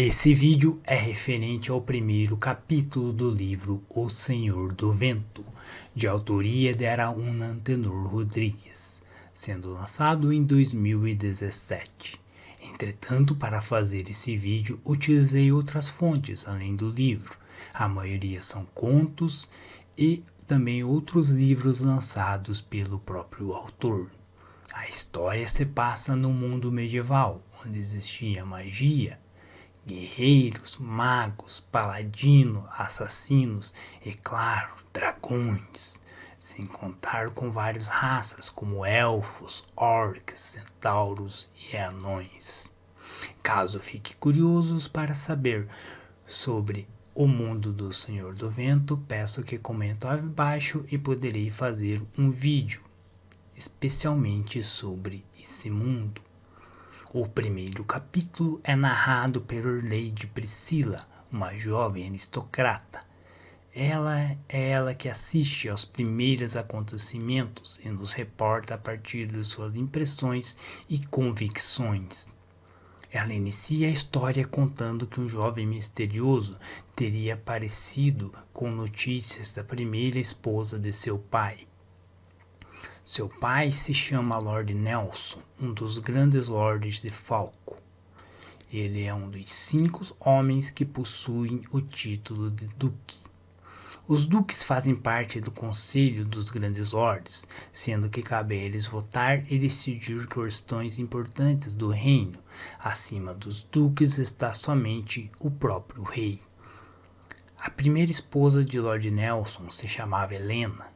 Esse vídeo é referente ao primeiro capítulo do livro O Senhor do Vento, de autoria de Araúna Antenor Rodrigues, sendo lançado em 2017. Entretanto, para fazer esse vídeo, utilizei outras fontes além do livro. A maioria são contos e também outros livros lançados pelo próprio autor. A história se passa no mundo medieval, onde existia magia, guerreiros, magos, paladinos, assassinos e, claro, dragões, sem contar com várias raças como elfos, orcs, centauros e anões. Caso fique curiosos para saber sobre o mundo do Senhor do Vento, peço que comentem abaixo e poderei fazer um vídeo especialmente sobre esse mundo. O primeiro capítulo é narrado por Lady Priscila, uma jovem aristocrata. Ela que assiste aos primeiros acontecimentos e nos reporta a partir de suas impressões e convicções. Ela inicia a história contando que um jovem misterioso teria aparecido com notícias da primeira esposa de seu pai. Seu pai se chama Lord Nelson, um dos grandes lordes de Falco. Ele é um dos 5 homens que possuem o título de duque. Os duques fazem parte do conselho dos grandes lordes, sendo que cabe a eles votar e decidir questões importantes do reino. Acima dos duques está somente o próprio rei. A primeira esposa de Lord Nelson se chamava Helena.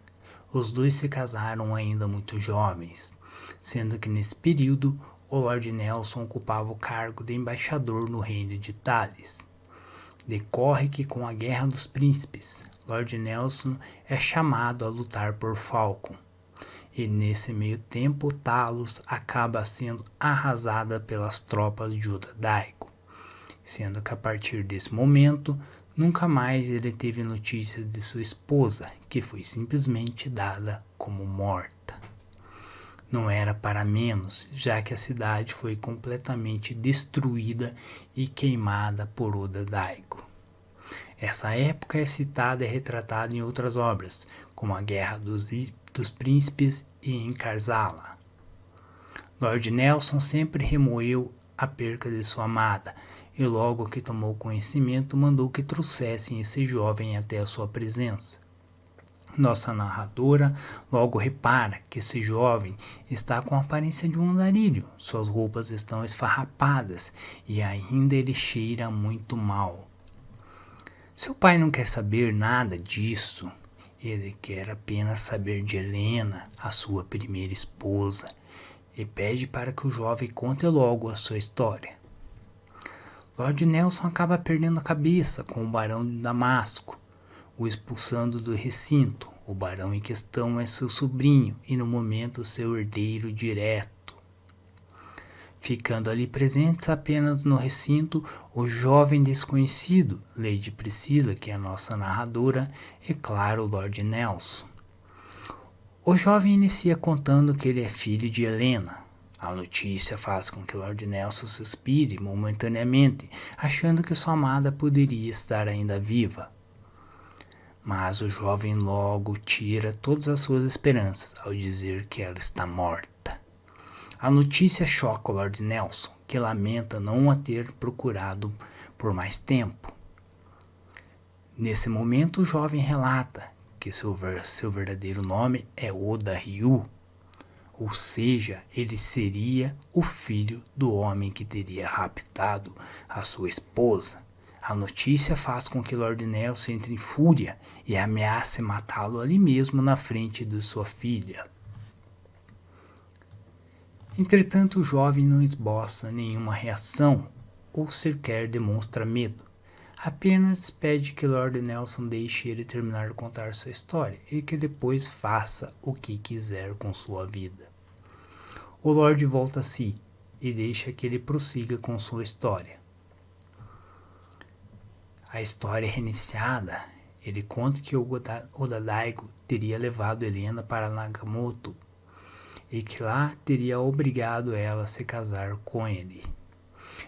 Os dois se casaram ainda muito jovens, sendo que nesse período o Lord Nelson ocupava o cargo de embaixador no reino de Thales. Decorre que com a Guerra dos Príncipes, Lord Nelson é chamado a lutar por Falcon, e nesse meio tempo Talos acaba sendo arrasada pelas tropas de Udadaigo, sendo que a partir desse momento nunca mais ele teve notícias de sua esposa, que foi simplesmente dada como morta. Não era para menos, já que a cidade foi completamente destruída e queimada por Udadaigo. Essa época é citada e retratada em outras obras, como a Guerra dos Príncipes e em Karzala. Lord Nelson sempre remoeu a perca de sua amada, e logo que tomou conhecimento, mandou que trouxessem esse jovem até a sua presença. Nossa narradora logo repara que esse jovem está com a aparência de um andarilho, suas roupas estão esfarrapadas e ainda ele cheira muito mal. Seu pai não quer saber nada disso, ele quer apenas saber de Helena, a sua primeira esposa, e pede para que o jovem conte logo a sua história. Lord Nelson acaba perdendo a cabeça com o barão de Damasco, o expulsando do recinto. O barão em questão é seu sobrinho e no momento seu herdeiro direto. Ficando ali presentes apenas no recinto o jovem desconhecido, Lady Priscila, que é a nossa narradora, e claro, Lord Nelson. O jovem inicia contando que ele é filho de Helena. A notícia faz com que Lord Nelson suspire momentaneamente, achando que sua amada poderia estar ainda viva. Mas o jovem logo tira todas as suas esperanças ao dizer que ela está morta. A notícia choca o Lord Nelson, que lamenta não a ter procurado por mais tempo. Nesse momento o jovem relata que seu verdadeiro nome é Oda Ryu. Ou seja, ele seria o filho do homem que teria raptado a sua esposa. A notícia faz com que Lord Nelson entre em fúria e ameace matá-lo ali mesmo na frente de sua filha. Entretanto, o jovem não esboça nenhuma reação ou sequer demonstra medo. Apenas pede que Lord Nelson deixe ele terminar de contar sua história e que depois faça o que quiser com sua vida. O Lord volta a si e deixa que ele prossiga com sua história. A história é reiniciada. Ele conta que Udadaigo teria levado Helena para Nagamoto e que lá teria obrigado ela a se casar com ele.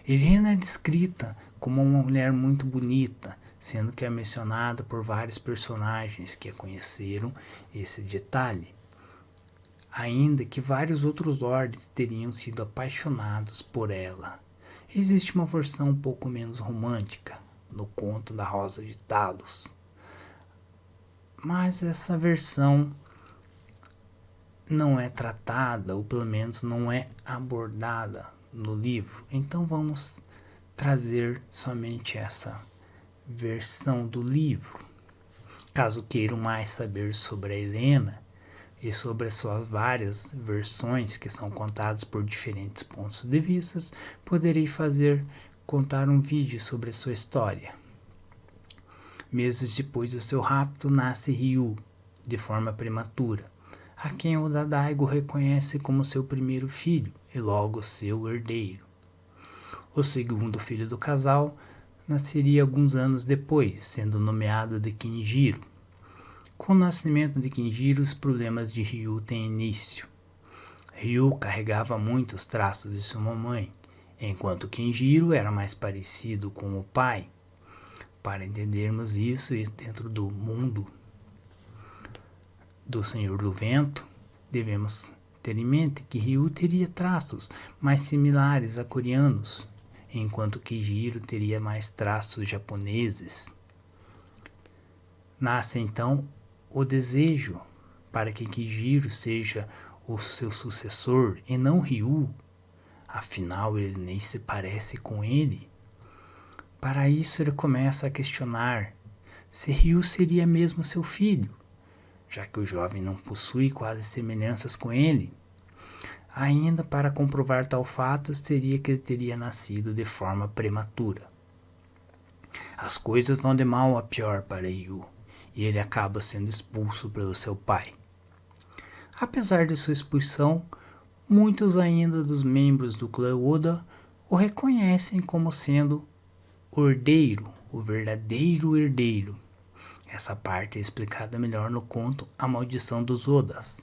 Helena é descrita como uma mulher muito bonita, sendo que é mencionada por vários personagens que a conheceram esse detalhe. Ainda que vários outros lords teriam sido apaixonados por ela. Existe uma versão um pouco menos romântica, no conto da Rosa de Talos. Mas essa versão não é tratada, ou pelo menos não é abordada no livro. Então vamos trazer somente essa versão do livro. Caso queiram mais saber sobre a Helena e sobre as suas várias versões que são contadas por diferentes pontos de vista, poderei contar um vídeo sobre a sua história. Meses depois do seu rapto, nasce Ryu, de forma prematura, a quem Oda Daigo reconhece como seu primeiro filho e logo seu herdeiro. O segundo filho do casal nasceria alguns anos depois, sendo nomeado de Kinjiro. Com o nascimento de Kinjiro, os problemas de Ryu têm início. Ryu carregava muitos traços de sua mamãe, enquanto Kinjiro era mais parecido com o pai. Para entendermos isso dentro do mundo do Senhor do Vento, devemos ter em mente que Ryu teria traços mais similares a coreanos, enquanto Kinjiro teria mais traços japoneses. Nasce então o desejo para que Kinjiro seja o seu sucessor e não Ryu, afinal ele nem se parece com ele. Para isso ele começa a questionar se Ryu seria mesmo seu filho, já que o jovem não possui quase semelhanças com ele. Ainda para comprovar tal fato, seria que ele teria nascido de forma prematura. As coisas vão de mal a pior para Ryu, e ele acaba sendo expulso pelo seu pai. Apesar de sua expulsão, muitos ainda dos membros do clã Oda o reconhecem como sendo o herdeiro, o verdadeiro herdeiro. Essa parte é explicada melhor no conto A Maldição dos Odas.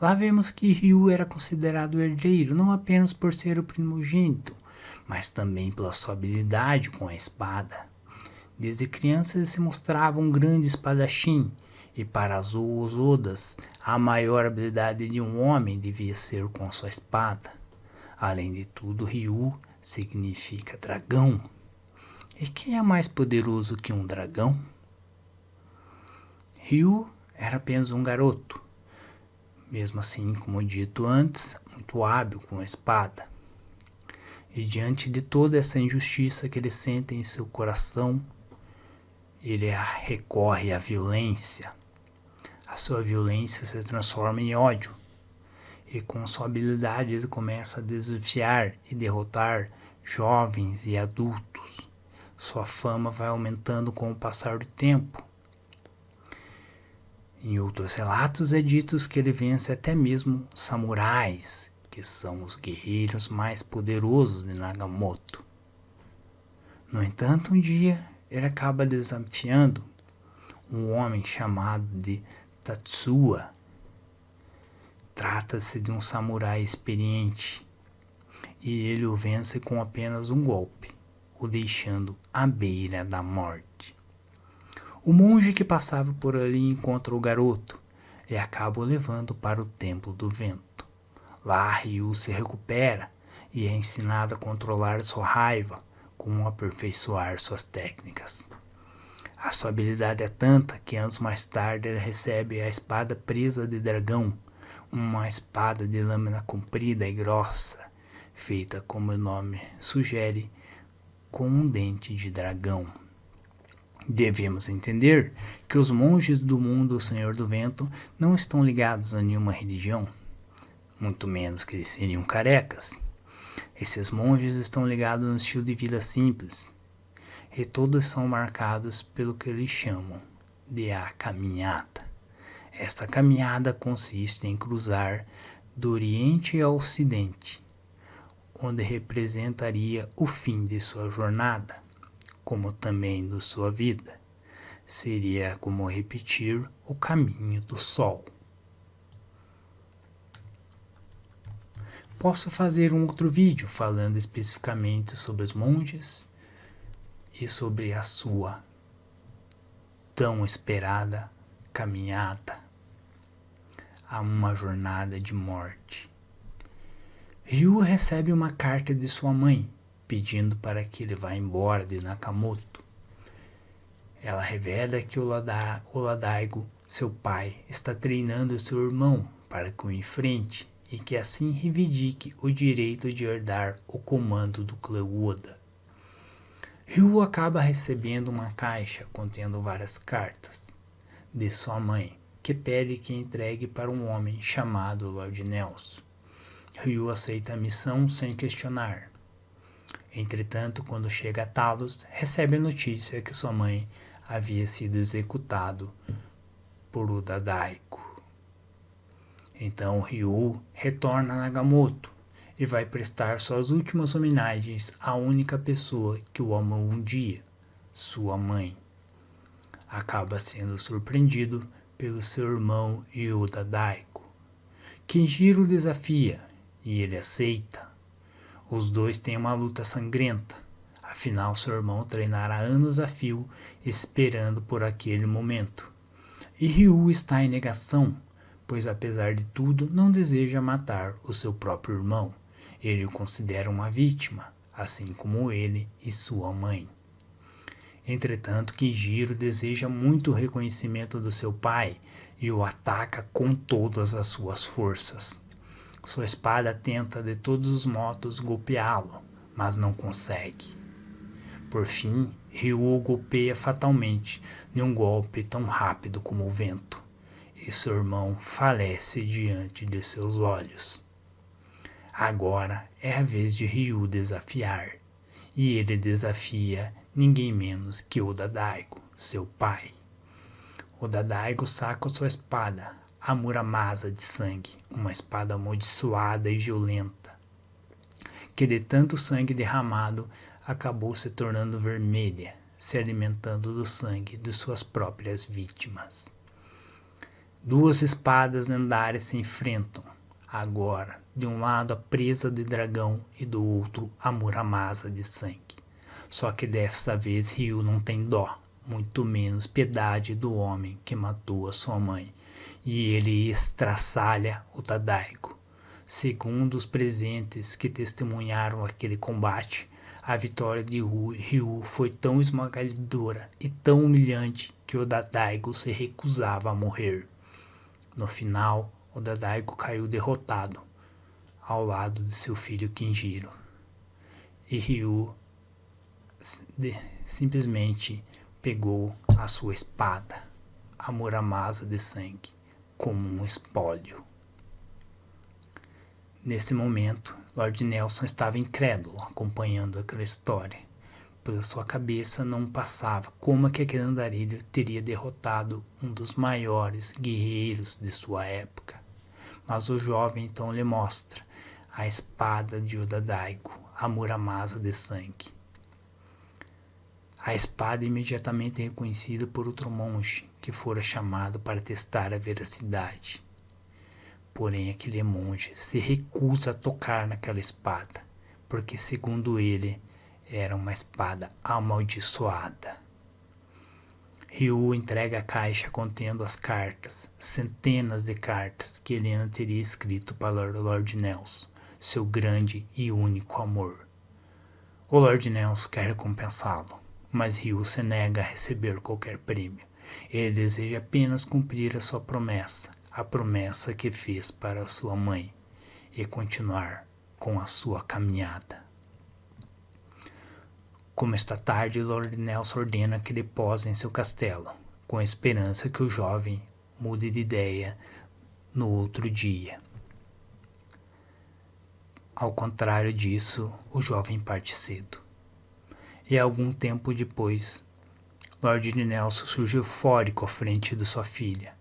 Lá vemos que Ryu era considerado herdeiro não apenas por ser o primogênito, mas também pela sua habilidade com a espada. Desde criança ele se mostrava um grande espadachim, e para os Odas, a maior habilidade de um homem devia ser com sua espada. Além de tudo, Ryu significa dragão. E quem é mais poderoso que um dragão? Ryu era apenas um garoto, mesmo assim, como dito antes, muito hábil com a espada. E diante de toda essa injustiça que ele sente em seu coração, ele recorre à violência. A sua violência se transforma em ódio, e com sua habilidade ele começa a desafiar e derrotar jovens e adultos. Sua fama vai aumentando com o passar do tempo. Em outros relatos é dito que ele vence até mesmo samurais, que são os guerreiros mais poderosos de Nagamoto. No entanto, um dia ele acaba desafiando um homem chamado de Tatsuya. Trata-se de um samurai experiente, e ele o vence com apenas um golpe, o deixando à beira da morte. O monge que passava por ali encontra o garoto e acaba o levando para o Templo do Vento. Lá Ryu se recupera e é ensinado a controlar sua raiva, como aperfeiçoar suas técnicas. A sua habilidade é tanta que anos mais tarde ele recebe a espada presa de dragão, uma espada de lâmina comprida e grossa, feita como o nome sugere, com um dente de dragão. Devemos entender que os monges do mundo do Senhor do Vento não estão ligados a nenhuma religião, muito menos que eles seriam carecas. Esses monges estão ligados a um estilo de vida simples, e todos são marcados pelo que eles chamam de a caminhada. Esta caminhada consiste em cruzar do Oriente ao Ocidente, onde representaria o fim de sua jornada, como também de sua vida. Seria como repetir o caminho do sol. Posso fazer um outro vídeo falando especificamente sobre os monges, e sobre a sua tão esperada caminhada a uma jornada de morte. Ryu recebe uma carta de sua mãe pedindo para que ele vá embora de Nakamoto. Ela revela que o Ladaigo, seu pai, está treinando seu irmão para que o enfrente e que assim reivindique o direito de herdar o comando do clã Oda. Ryu acaba recebendo uma caixa contendo várias cartas de sua mãe, que pede que entregue para um homem chamado Lord Nelson. Ryu aceita a missão sem questionar. Entretanto, quando chega a Talos, recebe a notícia que sua mãe havia sido executado por Oda Daigo. Então Ryu retorna a Nagamoto e vai prestar suas últimas homenagens à única pessoa que o amou um dia, sua mãe. Acaba sendo surpreendido pelo seu irmão Oda Daigo. Kenjiro desafia e ele aceita. Os dois têm uma luta sangrenta, afinal seu irmão treinara anos a fio esperando por aquele momento. E Ryu está em negação, pois apesar de tudo não deseja matar o seu próprio irmão. Ele o considera uma vítima, assim como ele e sua mãe. Entretanto, Kenjiro deseja muito o reconhecimento do seu pai e o ataca com todas as suas forças. Sua espada tenta de todos os modos golpeá-lo, mas não consegue. Por fim, Ryu o golpeia fatalmente de um golpe tão rápido como o vento, e seu irmão falece diante de seus olhos. Agora é a vez de Ryu desafiar, e ele desafia ninguém menos que Oda Daigo, seu pai. Oda Daigo saca sua espada, a Muramasa de sangue, uma espada amaldiçoada e violenta, que de tanto sangue derramado acabou se tornando vermelha, se alimentando do sangue de suas próprias vítimas. Duas espadas lendárias se enfrentam, agora, de um lado a presa de dragão e do outro a Muramasa de sangue. Só que desta vez Ryu não tem dó, muito menos piedade do homem que matou a sua mãe, e ele estraçalha Oda Daigo. Segundo os presentes que testemunharam aquele combate, a vitória de Ryu foi tão esmagadora e tão humilhante que Oda Daigo se recusava a morrer. No final, Oda Daigo caiu derrotado, ao lado de seu filho Kenjiro. E Ryu simplesmente pegou a sua espada, a Muramasa de sangue, como um espólio. Nesse momento, Lord Nelson estava incrédulo, acompanhando aquela história. Pela sua cabeça não passava como aquele andarilho teria derrotado um dos maiores guerreiros de sua época. Mas o jovem então lhe mostra a espada de Oda Daigo, a Muramasa de sangue. A espada é imediatamente reconhecida por outro monge, que fora chamado para testar a veracidade. Porém, aquele monge se recusa a tocar naquela espada, porque, segundo ele, era uma espada amaldiçoada. Ryu entrega a caixa contendo as cartas, centenas de cartas que Helena teria escrito para Lord Nelson, seu grande e único amor. O Lord Nelson quer recompensá-lo, mas Ryu se nega a receber qualquer prêmio. Ele deseja apenas cumprir a sua promessa, a promessa que fez para sua mãe, e continuar com a sua caminhada. Como está tarde, Lord Nelson ordena que ele pose em seu castelo, com a esperança que o jovem mude de ideia no outro dia. Ao contrário disso, o jovem parte cedo. E algum tempo depois, Lord Nelson surge eufórico à frente de sua filha,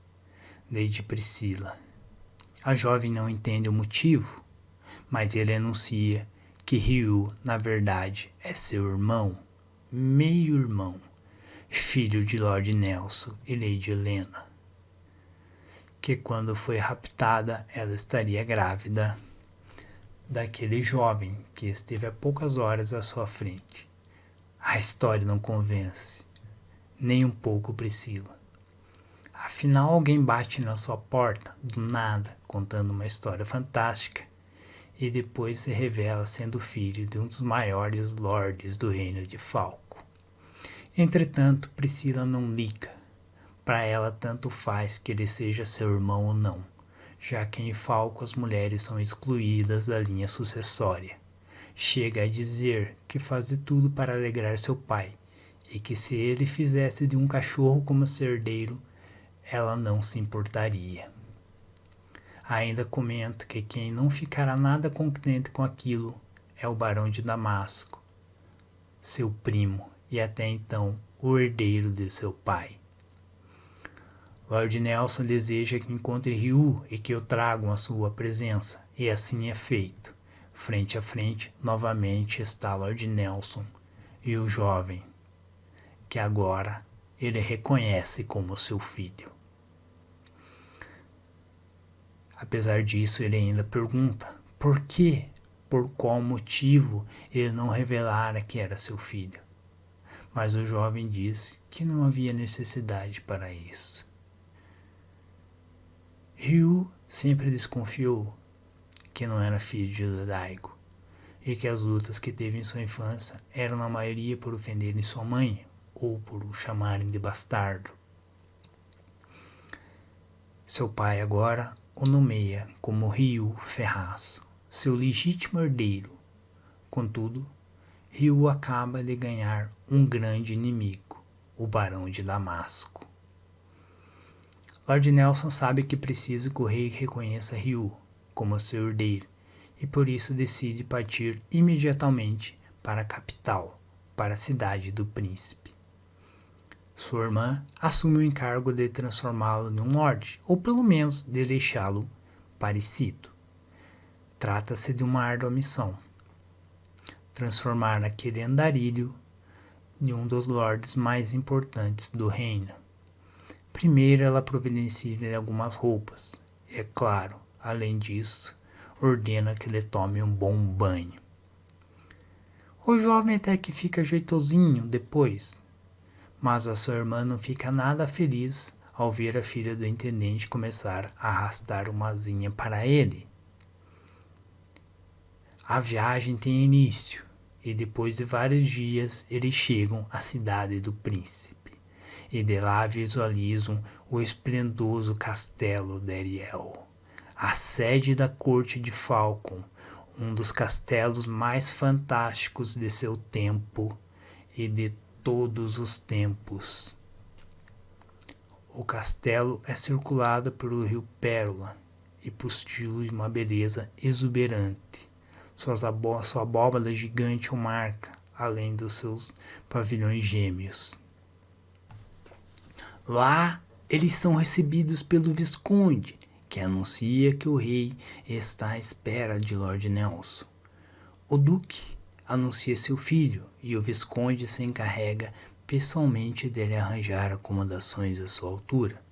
Lady Priscilla. A jovem não entende o motivo, mas ele anuncia que Ryu, na verdade, é seu irmão, meio-irmão, filho de Lord Nelson e Lady Helena, que quando foi raptada, ela estaria grávida daquele jovem que esteve a poucas horas à sua frente. A história não convence, nem um pouco Priscila. Afinal, alguém bate na sua porta, do nada, contando uma história fantástica, e depois se revela sendo filho de um dos maiores lordes do reino de Falco. Entretanto, Priscila não liga. Para ela tanto faz que ele seja seu irmão ou não, já que em Falco as mulheres são excluídas da linha sucessória. Chega a dizer que faz de tudo para alegrar seu pai, e que se ele fizesse de um cachorro como seu herdeiro, ela não se importaria. Ainda comenta que quem não ficará nada contente com aquilo é o Barão de Damasco, seu primo e até então o herdeiro de seu pai. Lord Nelson deseja que encontre Ryu e que o tragam à sua presença, e assim é feito. Frente a frente, novamente está Lord Nelson e o jovem, que agora ele reconhece como seu filho. Apesar disso, ele ainda pergunta por que, por qual motivo ele não revelara que era seu filho. Mas o jovem disse que não havia necessidade para isso. Ryu sempre desconfiou que não era filho de Daigo e que as lutas que teve em sua infância eram na maioria por ofenderem sua mãe ou por o chamarem de bastardo. Seu pai agora o nomeia como Ryu Ferraz, seu legítimo herdeiro. Contudo, Ryu acaba de ganhar um grande inimigo, o Barão de Damasco. Lord Nelson sabe que precisa que o rei reconheça Ryu como seu herdeiro e por isso decide partir imediatamente para a capital, para a cidade do príncipe. Sua irmã assume o encargo de transformá-lo em um lorde, ou pelo menos de deixá-lo parecido. Trata-se de uma árdua missão: transformar aquele andarilho em um dos lordes mais importantes do reino. Primeiro ela providencia algumas roupas, e é claro, além disso, ordena que ele tome um bom banho. O jovem até que fica jeitosinho depois, mas a sua irmã não fica nada feliz ao ver a filha do intendente começar a arrastar uma asinha para ele. A viagem tem início, e depois de vários dias eles chegam à cidade do príncipe, e de lá visualizam o esplendoroso castelo de Ariel, a sede da corte de Falcon, um dos castelos mais fantásticos de seu tempo e de todos os tempos. O castelo é circulado pelo rio Pérola e possui uma beleza exuberante. Sua abóbada gigante o marca, além dos seus pavilhões gêmeos. Lá, eles são recebidos pelo Visconde, que anuncia que o rei está à espera de Lord Nelson. O duque anuncia seu filho e o Visconde se encarrega pessoalmente dele arranjar acomodações à sua altura.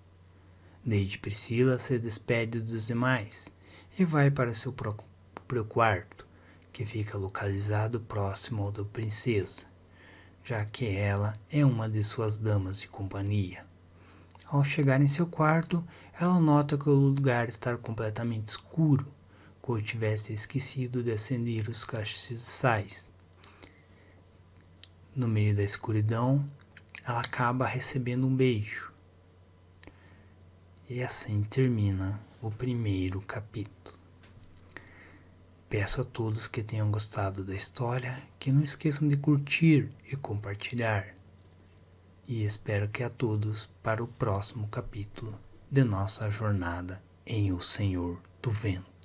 Lady Priscila se despede dos demais e vai para seu próprio quarto, que fica localizado próximo ao da princesa, já que ela é uma de suas damas de companhia. Ao chegar em seu quarto, ela nota que o lugar está completamente escuro, como tivesse esquecido de acender os castiçais. No meio da escuridão, ela acaba recebendo um beijo. E assim termina o primeiro capítulo. Peço a todos que tenham gostado da história que não esqueçam de curtir e compartilhar. E espero que a todos para o próximo capítulo de nossa jornada em O Senhor do Vento.